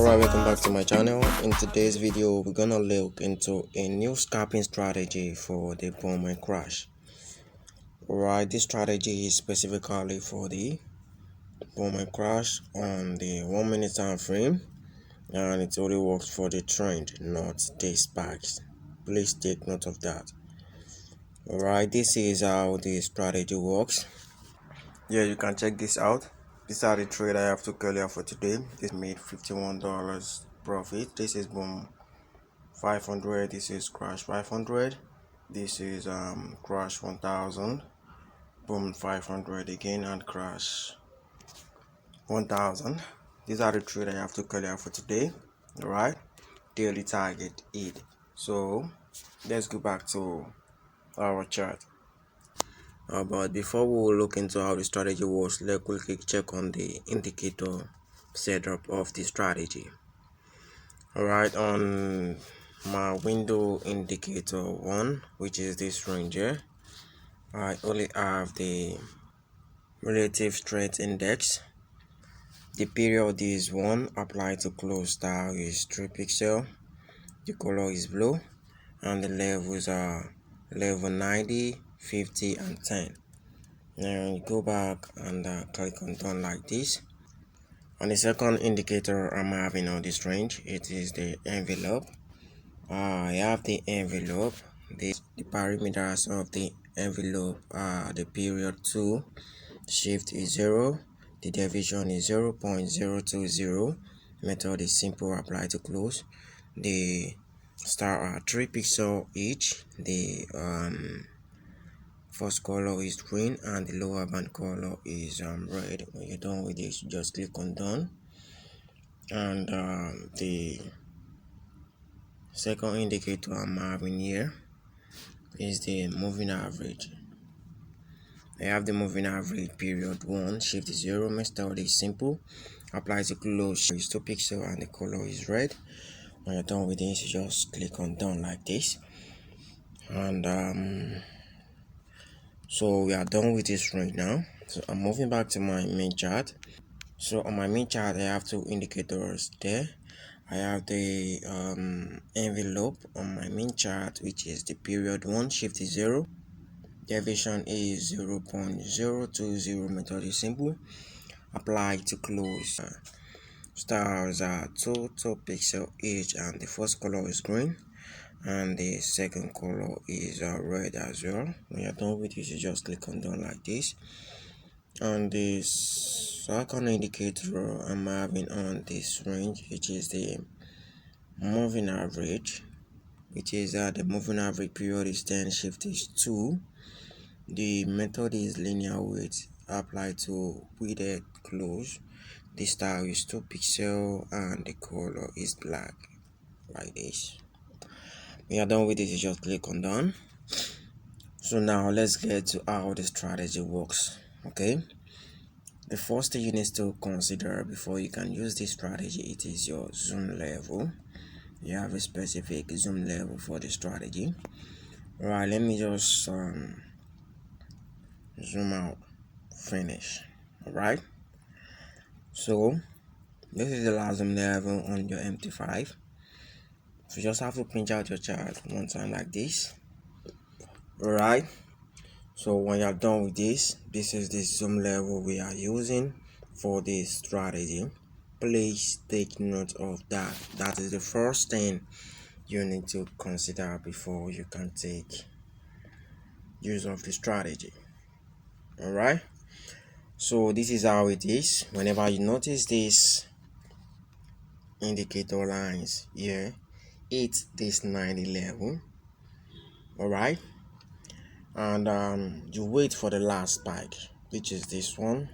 Alright, welcome back to my channel. In today's video, we're gonna look into a new scalping strategy for the boom and crash. Alright, this strategy is specifically for the boom and crash on the 1 minute time frame, and it only works for the trend, not the spikes. Please take note of that. Alright, this is how the strategy works. Yeah, you can check this out. These are the trade I have to clear for today. This made $51 profit. This is boom 500. This is crash 500. This is crash 1000. Boom 500 again and crash 1000. These are the trade I have to clear for today. Alright, daily target 8. So let's go back to our chart. But before we look into how the strategy works, let's quickly check on the indicator setup of the strategy. Alright, on my window indicator 1, which is this range here, I only have the relative strength index. The period is 1, apply to close style is 3 pixel, the color is blue, and the levels are level 90, 50 and 10. Now you go back and click on done like this. On the second indicator I'm having on this range, it is the envelope. I have the envelope. The parameters of the envelope are the period 2, shift is 0, the deviation is 0.020, method is simple, apply to close. The star are 3 pixel each. The first color is green and the lower band color is red. When you're done with this, just click on done. And the second indicator I'm having here is the moving average. I have the moving average period 1, shift is 0, method is simple, apply to close is 2 pixel and the color is red. When you're done with this, you just click on done like this. And so we are done with this right now. So I'm moving back to my main chart. So on my main chart, I have 2 indicators there. I have the envelope on my main chart, which is the period 1, shift is 0, deviation is 0.020, method is simple, apply to close. Stars are 2 pixel each and the first color is green and the second color is red as well. When you're done with this, you just click on done like this. And the second indicator I'm having on this range, which is the moving average, which is the moving average period is 10, shift is 2, the method is linear weight, apply to weighted close, the style is 2 pixel and the color is black like this. When you're done with this, you just click on done. So now let's get to how the strategy works. Okay, the first thing you need to consider before you can use this strategy, it is your zoom level. You have a specific zoom level for the strategy. Alright, let me just zoom out, finish. Alright, so this is the last zoom level on your MT5. So you just have to pinch out your chart one time like this. Alright, so when you're done with this, this is the zoom level we are using for this strategy. Please take note of that. That is the first thing you need to consider before you can take use of the strategy. Alright, so this is how it is. Whenever you notice this indicator lines here, it's this 90 level. Alright, and you wait for the last spike, which is this one,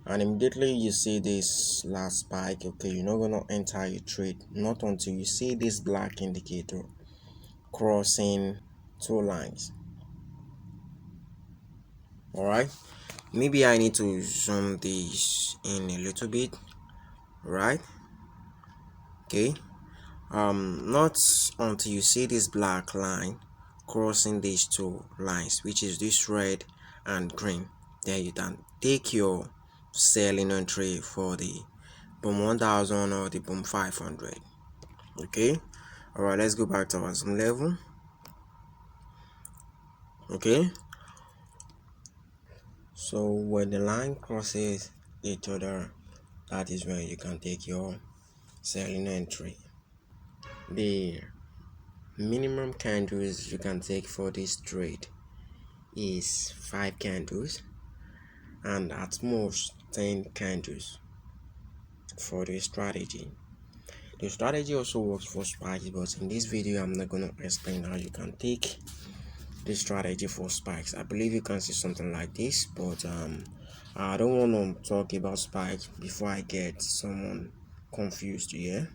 and immediately you see this last spike, okay, you're not gonna enter your trade not until you see this black indicator crossing 2 lines. Alright, maybe I need to zoom this in a little bit. Right, okay, not until you see this black line crossing these 2 lines, which is this red and green, then you can take your selling entry for the boom 1000 or the boom 500. Okay, all right, let's go back to our zoom level. Okay, so when the line crosses each other, that is when you can take your selling entry. The minimum candles you can take for this trade is 5 candles and at most 10 candles for this strategy. The strategy also works for spikes, but in this video I'm not going to explain how you can take this strategy for spikes. I believe you can see something like this, but I don't want to talk about spikes before I get someone confused here.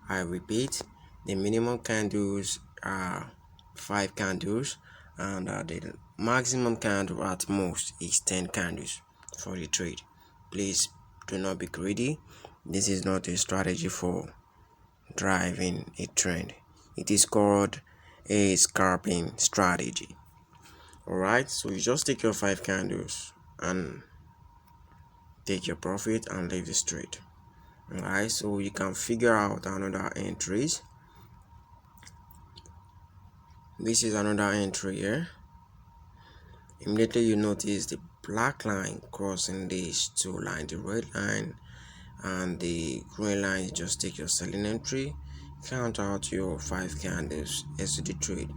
I repeat, the minimum candles are 5 candles and the maximum candle at most is 10 candles for the trade. Please do not be greedy. This is not a strategy for driving a trend. It is called a scalping strategy. Alright, so you just take your 5 candles and take your profit and leave the trade. Alright, so you can figure out another entries. This is another entry here. Immediately you notice the black line crossing these two lines, the red line and the green line. You just take your selling entry, count out your 5 candles, exit the trade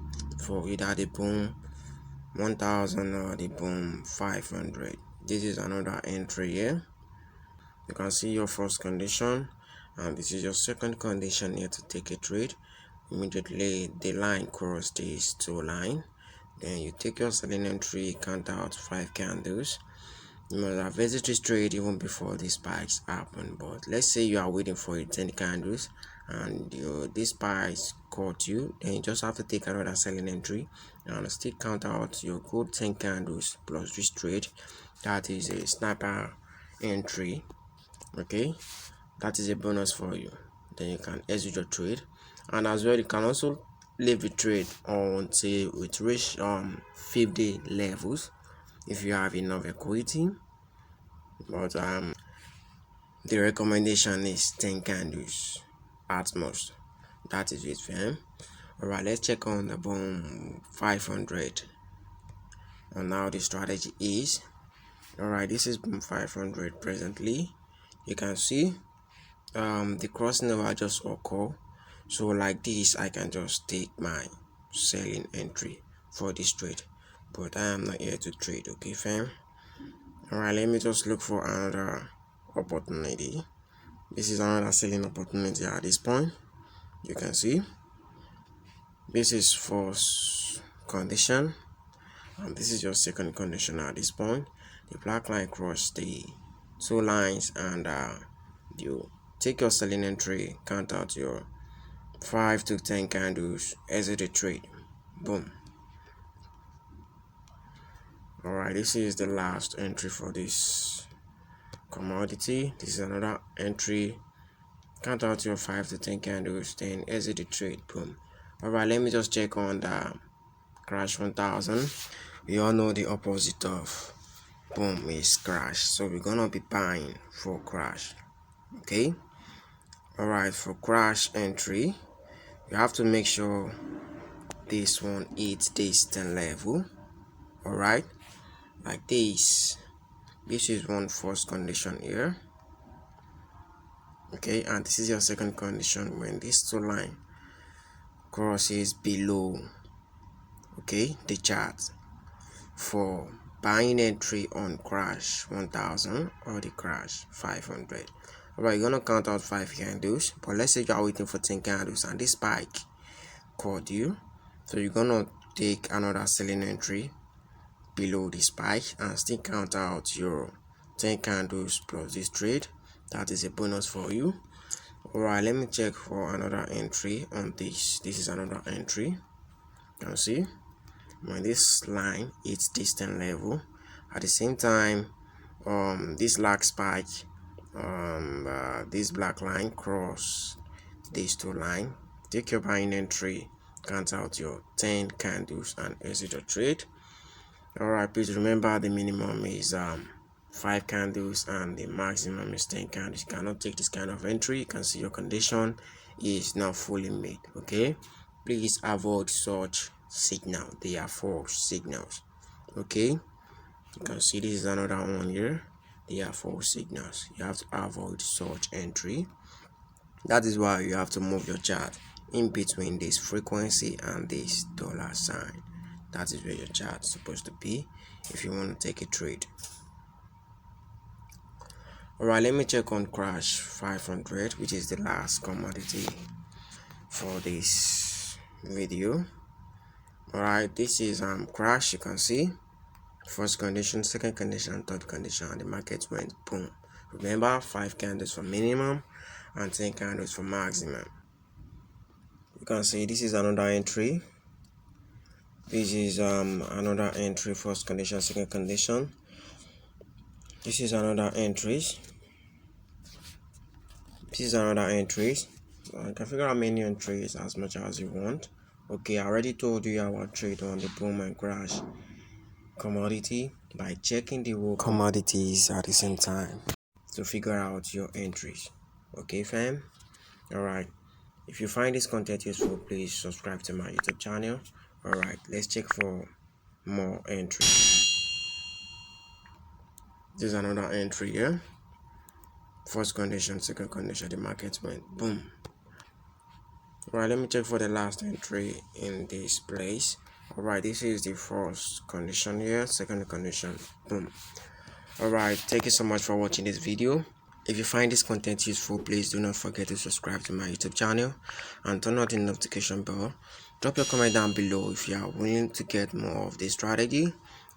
for either the boom 1000 or the boom 500. This is another entry here. You can see your first condition and this is your second condition here to take a trade. Immediately the line cross these two lines, then you take your selling entry, count out 5 candles. You must have exited this trade even before these spikes happen. But let's say you are waiting for 10 candles and this spikes caught you, then you just have to take another selling entry and still count out your good 10 candles plus this trade. That is a sniper entry. Okay, that is a bonus for you. Then you can exit your trade, and as well you can also leave the trade until it reach 50 levels if you have enough equity. But the recommendation is 10 candles at most. That is it, fam. Alright, let's check on the boom 500 and now the strategy is. Alright, this is boom 500 presently. You can see the crossing over just occur, so like this I can just take my selling entry for this trade, but I am not here to trade. Okay, fam. Alright, let me just look for another opportunity. This is another selling opportunity at this point. You can see this is first condition and this is your second condition at this point. The black line cross the two lines and you take your selling entry, count out your 5 to 10 candles, exit the trade. Boom. Alright, this is the last entry for this commodity. This is another entry, count out your 5 to 10 candles, then exit the trade. Boom. Alright, let me just check on the crash 1000. We all know the opposite of boom is crash, so we're gonna be buying for crash. Okay. Alright, for crash entry you have to make sure this one hits this 10 level. Alright, like this is one first condition here. Okay, and this is your second condition when this two line crosses below, okay, the chart for buying entry on crash 1000 or the crash 500. Alright, you're gonna count out 5 candles, but let's say you are waiting for 10 candles and this spike caught you, so you're gonna take another selling entry below the spike and still count out your 10 candles plus this trade. That is a bonus for you. Alright, let me check for another entry on this. This is another entry. You can see when this line hits this 10 level, at the same time this black spike, this black line cross these two lines, take your buying entry, count out your 10 candles and exit your trade. Alright, please remember the minimum is 5 candles and the maximum is 10 candles. You cannot take this kind of entry. You can see your condition is not fully made. Okay, please avoid such signal. They are false signals. Okay, you can see this is another one here. They are false signals. You have to avoid such entry. That is why you have to move your chart in between this frequency and this dollar sign. That is where your chart is supposed to be if you want to take a trade. Alright, let me check on crash 500, which is the last commodity for this video. Alright, this is crash. You can see first condition, second condition, third condition, and the market went boom. Remember, 5 candles for minimum and 10 candles for maximum. You can see this is another entry. This is another entry, first condition, second condition. This is another entries. This is another entries. You can figure out many entries as much as you want. Okay, I already told you our trade on the boom and crash commodity by checking the whole commodities at the same time to figure out your entries. Okay, fam. Alright, if you find this content useful, please subscribe to my YouTube channel. Alright, let's check for more entries. This is another entry here. First condition, second condition, the market went boom. Alright, let me check for the last entry in this place. Alright, this is the first condition here, second condition, boom. Alright, thank you so much for watching this video. If you find this content useful, please do not forget to subscribe to my YouTube channel and turn on the notification bell. Drop your comment down below if you are willing to get more of this strategy.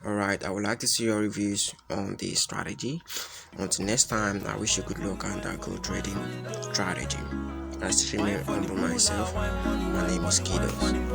Alright, I would like to see your reviews on this strategy. Until next time, I wish you good luck and a good trading strategy. I still remain humble myself. My name is Kidurz.